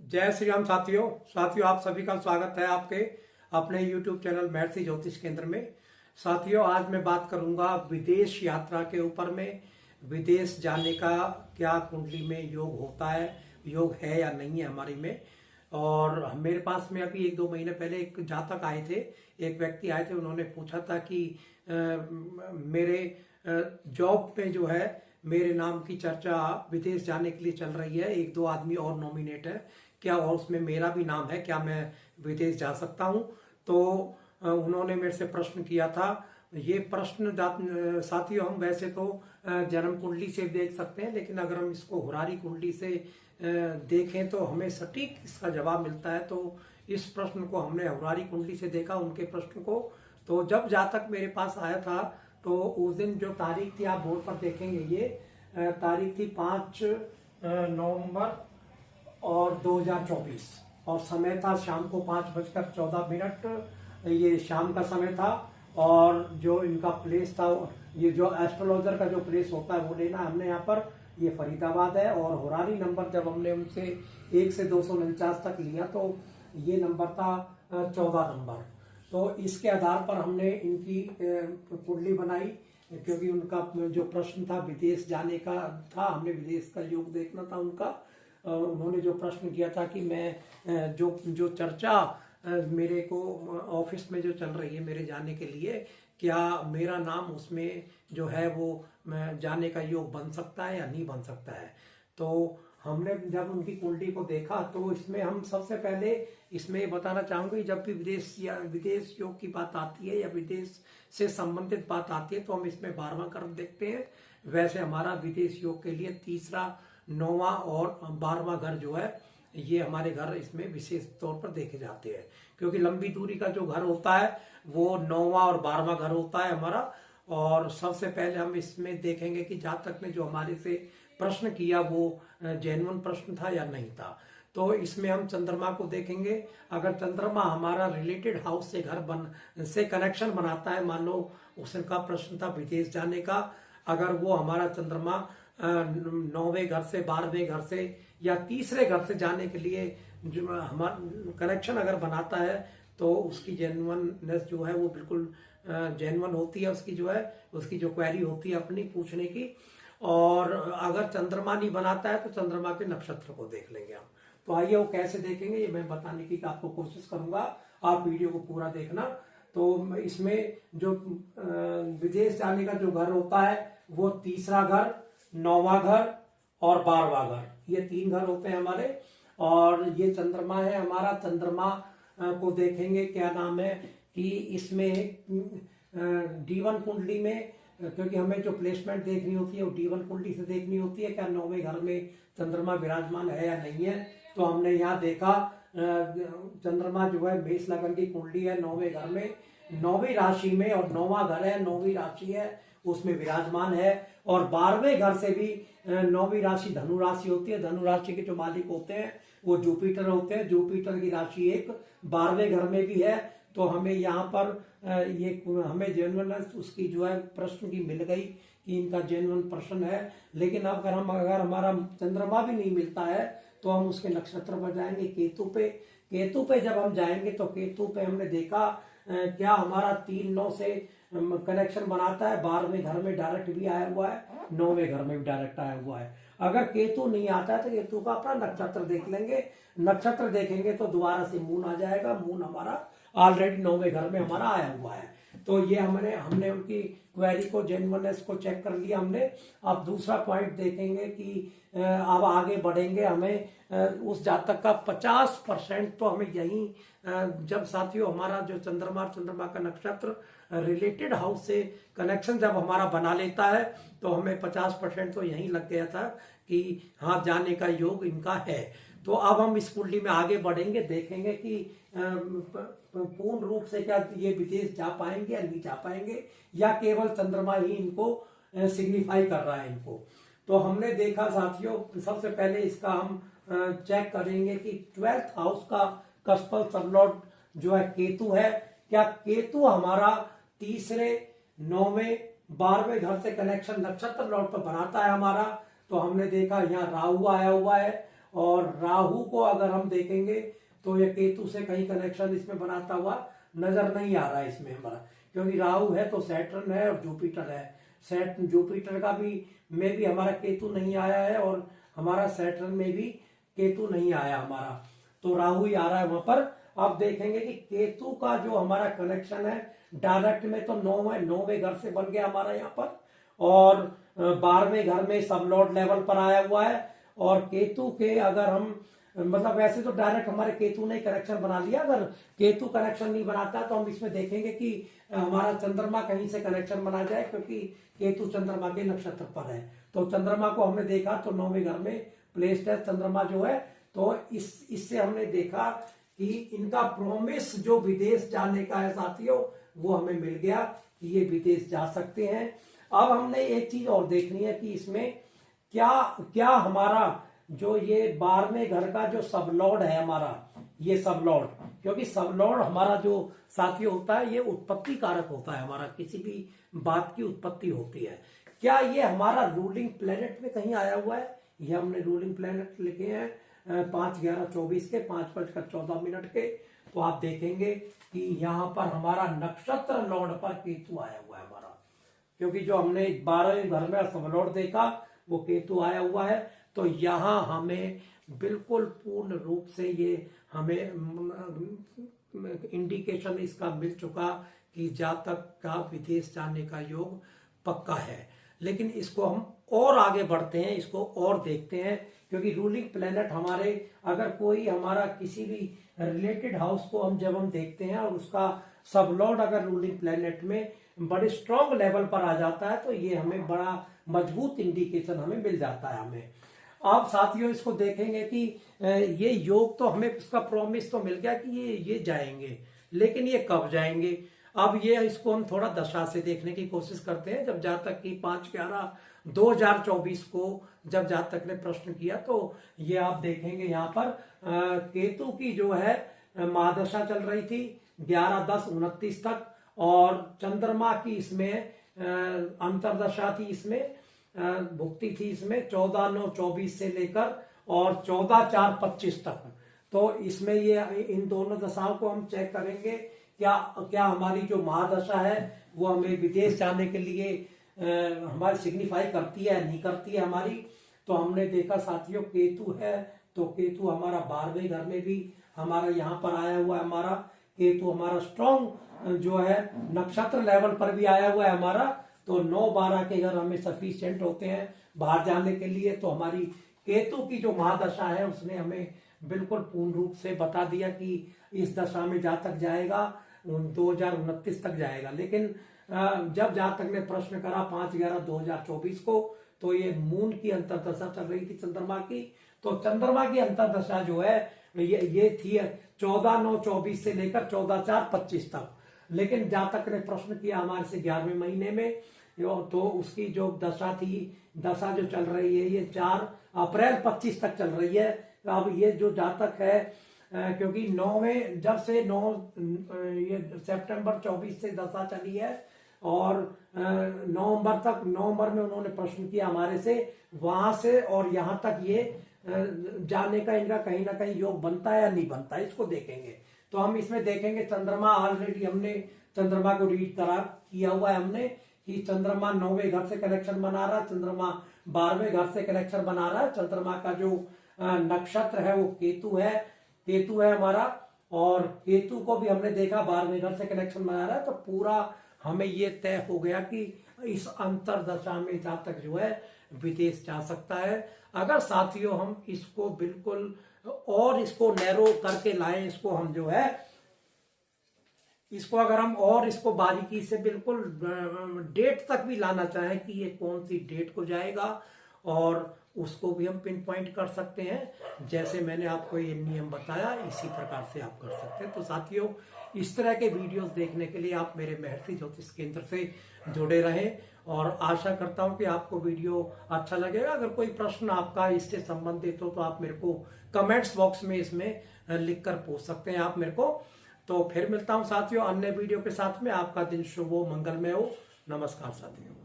जय श्री राम साथियों। आप सभी का स्वागत है आपके अपने YouTube चैनल महर्षि ज्योतिष केंद्र में। साथियों, आज मैं बात करूंगा विदेश यात्रा के ऊपर में। विदेश जाने का क्या कुंडली में योग होता है, योग है या नहीं है हमारी में। और मेरे पास में अभी 1-2 महीने पहले एक जातक आए थे, एक व्यक्ति आए थे। उन्होंने पूछा था कि मेरे जॉब में जो है मेरे नाम की चर्चा विदेश जाने के लिए चल रही है, 1-2 आदमी और नॉमिनेट है क्या, और उसमें मेरा भी नाम है, क्या मैं विदेश जा सकता हूं। तो उन्होंने मेरे से प्रश्न किया था। ये प्रश्न साथियों, हम वैसे तो जन्म कुंडली से देख सकते हैं, लेकिन अगर हम इसको हुरारी कुंडली से देखें तो हमें सटीक इसका जवाब मिलता है। तो इस प्रश्न को हमने हुरारी कुंडली से देखा, उनके प्रश्न को। तो जब जातक मेरे पास आया था तो उस दिन जो तारीख थी, आप बोर्ड पर देखेंगे, ये तारीख थी 5 नवंबर और 2024, और समय था शाम को 5:14। ये शाम का समय था। और जो इनका प्लेस था, ये जो एस्ट्रोलॉजर का जो प्लेस होता है वो लेना हमने यहाँ पर, ये फरीदाबाद है। और हुरारी नंबर जब हमने उनसे 1 से 249 तक लिया तो ये नंबर था 14 नंबर। तो इसके आधार पर हमने इनकी कुंडली बनाई, क्योंकि उनका जो प्रश्न था विदेश जाने का था, हमने विदेश का योग देखना था उनका। उन्होंने जो प्रश्न किया था कि मैं जो चर्चा मेरे को ऑफिस में जो चल रही है मेरे जाने के लिए, क्या मेरा नाम उसमें जो है वो जाने का योग बन सकता है या नहीं बन सकता है। तो हमने जब उनकी कुंडली को देखा तो इसमें हम सबसे पहले इसमें ये बताना चाहूंगी, जब भी विदेश या विदेश योग की बात आती है या विदेश से संबंधित बात आती है तो हम इसमें 12वां घर देखते हैं। वैसे हमारा विदेश योग के लिए 3रा, 9वां और 12वां घर जो है, ये हमारे घर इसमें विशेष तौर पर देखे जाते हैं, क्योंकि लंबी दूरी का जो घर होता है वो 9वां और 12वां घर होता है हमारा। और सबसे पहले हम इसमें देखेंगे कि जातक ने जो हमारे से प्रश्न किया वो जेन्युइन प्रश्न था या नहीं था। तो इसमें हम चंद्रमा को देखेंगे। अगर चंद्रमा हमारा रिलेटेड हाउस से घर से कनेक्शन बनाता है, मान लो उसका प्रश्न था विदेश जाने का, अगर वो हमारा चंद्रमा 9वें घर से, 12वें घर से या 3रे घर से जाने के लिए जो हमारा कनेक्शन अगर बनाता है तो उसकी जेन्युइननेस जो है वो बिल्कुल जेन्युइन होती है। उसकी जो है, उसकी जो क्वेरी होती है अपनी पूछने की। और अगर चंद्रमा नहीं बनाता है तो चंद्रमा के नक्षत्र को देख लेंगे हम। तो आइए वो कैसे देखेंगे ये मैं बताने की आपको कोशिश करूंगा, आप वीडियो को पूरा देखना। तो इसमें जो विदेश जाने का जो घर होता है वो 3रा घर, 9वां घर और 12वां घर, ये 3 घर होते हैं हमारे। और ये चंद्रमा है हमारा। चंद्रमा को देखेंगे, क्या नाम है कि इसमें D1 कुंडली में, क्योंकि हमें जो प्लेसमेंट देखनी होती है वो D1 कुंडली से देखनी होती है, क्या 9वें घर में चंद्रमा विराजमान है या नहीं है। तो हमने यहाँ देखा चंद्रमा जो है मेष लगन की कुंडली है 9वें घर में, 9वीं राशि में, और 9वां घर है, 9वीं राशि है, उसमें विराजमान है। और 12वें घर से भी 9वीं राशि धनु राशि होती है। धनु राशि के जो मालिक होते हैं वो जुपिटर होते हैं। जुपिटर की राशि 1 12वें घर में भी है। तो हमें यहाँ पर ये हमें जेन्युइन उसकी जो है प्रश्न की मिल गई कि इनका जेन्युइन प्रश्न है। लेकिन अगर हमारा चंद्रमा भी नहीं मिलता है तो हम उसके नक्षत्र पर जाएंगे, केतु पे। केतु पे जब हम जाएंगे तो केतु पे हमने देखा क्या हमारा 3-9 से कनेक्शन बनाता है, 12वें घर में डायरेक्ट भी आया हुआ है, 9वें घर में भी डायरेक्ट आया हुआ है। अगर केतु नहीं आता है तो केतु का अपना नक्षत्र देख लेंगे। नक्षत्र देखेंगे तो दोबारा से मून आ जाएगा। मून हमारा ऑलरेडी 9वें घर में हमारा आया हुआ है। तो ये हमने उनकी क्वेरी को, जेन्युइननेस को चेक कर लिया हमने। अब दूसरा पॉइंट देखेंगे कि अब आगे बढ़ेंगे। हमें उस जातक का 50% तो हमें यही, जब साथियों हमारा जो चंद्रमा का नक्षत्र रिलेटेड हाउस से कनेक्शन जब हमारा बना लेता है तो हमें 50% तो यही लग गया था कि हाँ, जाने का योग इनका है। तो अब हम इस कुंडली में आगे बढ़ेंगे, देखेंगे कि पूर्ण रूप से क्या ये विदेश जा पाएंगे या नहीं जा पाएंगे, या केवल चंद्रमा ही इनको सिग्निफाई कर रहा है इनको। तो हमने देखा साथियों, सबसे पहले इसका हम चेक करेंगे कि 12th हाउस का कस्पल सबलॉर्ड जो है केतु है। क्या केतु हमारा 3रे, 9वें, 12वें घर से कनेक्शन नक्षत्र लॉर्ड पर बनाता है हमारा। तो हमने देखा यहाँ राहु आया हुआ है और राहु को अगर हम देखेंगे तो ये केतु से कहीं कनेक्शन इसमें बनाता हुआ नजर नहीं आ रहा है इसमें हमारा, क्योंकि राहु है तो सैटर्न है और जुपिटर है। जुपिटर का भी में भी हमारा केतु नहीं आया है और हमारा सैटर्न में भी केतु नहीं आया हमारा, तो राहु ही आ रहा है वहां पर। अब देखेंगे कि केतु का जो हमारा कनेक्शन है डायरेक्ट में तो 9वें घर से बन गया हमारा यहाँ पर, और 12वें घर में सब लॉर्ड लेवल पर आया हुआ है। और केतु के अगर हम मतलब वैसे तो डायरेक्ट हमारे केतु ने कनेक्शन बना लिया, अगर केतु कनेक्शन नहीं बनाता तो हम इसमें देखेंगे कि हमारा चंद्रमा कहीं से कनेक्शन बना जाए, क्योंकि केतु चंद्रमा के नक्षत्र पर है। तो चंद्रमा को हमने देखा तो 9वें घर में प्लेस्ड है चंद्रमा जो है, तो इससे हमने देखा कि इनका प्रॉमिस जो विदेश जाने का है साथियों वो हमें मिल गया कि ये विदेश जा सकते हैं। अब हमने एक चीज और देखनी है कि इसमें क्या क्या हमारा जो ये 12वें घर का जो सब लॉर्ड है हमारा, ये सब लॉर्ड, क्योंकि सब लॉर्ड हमारा जो साथियों होता है ये उत्पत्ति कारक होता है, हमारा किसी भी बात की उत्पत्ति होती है। क्या ये हमारा रूलिंग प्लेनेट में कहीं आया हुआ है? ये हमने रूलिंग प्लेनेट लिखे हैं 5/11/24 के 5:14 के, तो आप देखेंगे कि यहाँ पर हमारा नक्षत्र लॉर्ड पर केतु आया हुआ है हमारा, क्योंकि जो हमने 12वें घर में सब लॉर्ड देखा वो केतु आया हुआ है। तो यहाँ हमें बिल्कुल पूर्ण रूप से ये हमें इंडिकेशन इसका मिल चुका कि जातक का विदेश जाने का योग पक्का है। लेकिन इसको हम और आगे बढ़ते हैं, इसको और देखते हैं, क्योंकि रूलिंग प्लेनेट हमारे अगर कोई हमारा किसी भी रिलेटेड हाउस को जब हम देखते हैं और उसका सब लॉर्ड अगर रूलिंग प्लेनेट में बड़े स्ट्रॉन्ग लेवल पर आ जाता है तो ये हमें बड़ा मजबूत इंडिकेशन हमें मिल जाता है हमें। आप साथियों इसको देखेंगे कि ये योग तो हमें उसका प्रॉमिस तो मिल गया कि ये जाएंगे, लेकिन ये कब जाएंगे? अब ये इसको हम थोड़ा दशा से देखने की कोशिश करते हैं। जब जातक की 5/11/2024 को जब जातक ने प्रश्न किया तो ये आप देखेंगे यहाँ पर केतु की जो है महादशा चल रही थी 11/10/29 तक, और चंद्रमा की इसमें अंतरदशा थी, इसमें भुक्ति थी इसमें 14/9/24 से लेकर और 14/4/25 तक। तो इसमें ये इन दोनों दशाओं को हम चेक करेंगे क्या हमारी जो महादशा है वो हमें विदेश जाने के लिए हमारी सिग्निफाई करती है नहीं करती है हमारी। तो हमने देखा साथियों केतु है तो केतु हमारा 12वें घर में भी हमारा यहाँ पर आया हुआ है, हमारा केतु हमारा स्ट्रॉन्ग जो है नक्षत्र लेवल पर भी आया हुआ है हमारा। तो 9-12 के घर हमें सफिशिएंट होते हैं बाहर जाने के लिए। तो हमारी केतु की जो महादशा है उसने हमें बिल्कुल पूर्ण रूप से बता दिया कि इस दशा में जातक जाएगा 2029 तक जाएगा। लेकिन जब जातक ने प्रश्न करा 5/11/2024 को तो ये मून की अंतरदशा चल रही थी चंद्रमा की। तो चंद्रमा की अंतरदशा जो है ये थी 14/9/24 से लेकर 14/4/25 तक। लेकिन जातक ने प्रश्न किया हमारे से 11वें महीने में, तो उसकी जो दशा जो चल रही है ये 4 अप्रैल 25 तक चल रही है। अब ये जो जातक है क्योंकि 9वें जब से 9 ये सितंबर 24 से दशा चली है और नवंबर में उन्होंने प्रश्न किया हमारे से, वहां से और यहाँ तक ये जाने का इनका कहीं ना कहीं योग बनता है या नहीं बनता है, इसको देखेंगे। तो हम इसमें देखेंगे चंद्रमा ऑलरेडी हमने चंद्रमा को रीड किया हुआ है हमने कि चंद्रमा 9वें घर से कनेक्शन बना रहा है, चंद्रमा 12वें घर से कनेक्शन बना रहा है। चंद्रमा का जो नक्षत्र है वो केतु है हमारा, और केतु को भी हमने देखा 12वें घर से कनेक्शन बना रहा है। तो पूरा हमें ये तय हो गया कि इस अंतरदशा में जातक जो है विदेश जा सकता है। अगर साथियों हम इसको बिल्कुल और इसको नैरो करके लाएं, इसको हम जो है इसको अगर हम और इसको बारीकी से बिल्कुल डेट तक भी लाना चाहें कि ये कौन सी डेट को जाएगा, और उसको भी हम पिन पॉइंट कर सकते हैं। जैसे मैंने आपको ये नियम बताया इसी प्रकार से आप कर सकते हैं। तो साथियों इस तरह के वीडियोस देखने के लिए आप मेरे महर्षि ज्योतिष केंद्र से जुड़े रहें, और आशा करता हूं कि आपको वीडियो अच्छा लगेगा। अगर कोई प्रश्न आपका इससे संबंधित हो तो आप मेरे को कमेंट्स बॉक्स में इसमें लिखकर पूछ सकते हैं आप मेरे को। तो फिर मिलता हूं साथियों अन्य वीडियो के साथ में। आपका दिन शुभ हो, मंगलमय हो। नमस्कार साथियों।